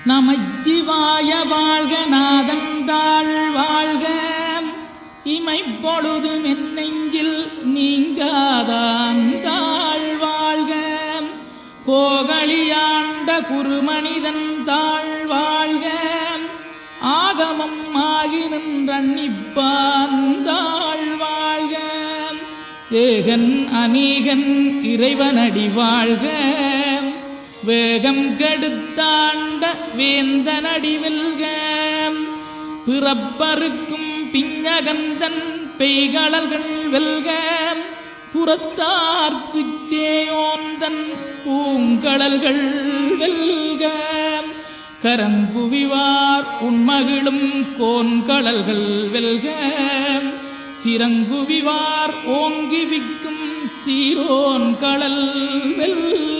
நமச்சிவாய வாழ்க நாதந்தாள் வாழ்க இமைப்பொழுதும் என் நெஞ்சில் நீங்காதான் தாழ் வாழ்க கோகலியாண்ட குருமனிதன் தாழ் வாழ்க ஆகமம் ஆகி நின்றன்னிப்பான் தாழ் வாழ்க ஏகன் அநீகன் இறைவனடி வாழ்க வேகம் கெடுத்தாண்ட வேந்தனடி வெல்க பிறப்பருக்கும் பிஞ்சகந்தன் பெய்களல்கள் வெல்க புறத்தார்க்குச் சேயோந்தன் பூங்கடல்கள் வெல்க கரங்குவிவார் உண்மகிழும் கோன்கடல்கள் வெல்க சிறங்குவிவார் ஓங்கி விக்கும் சீரோன் கடல் வெல்க.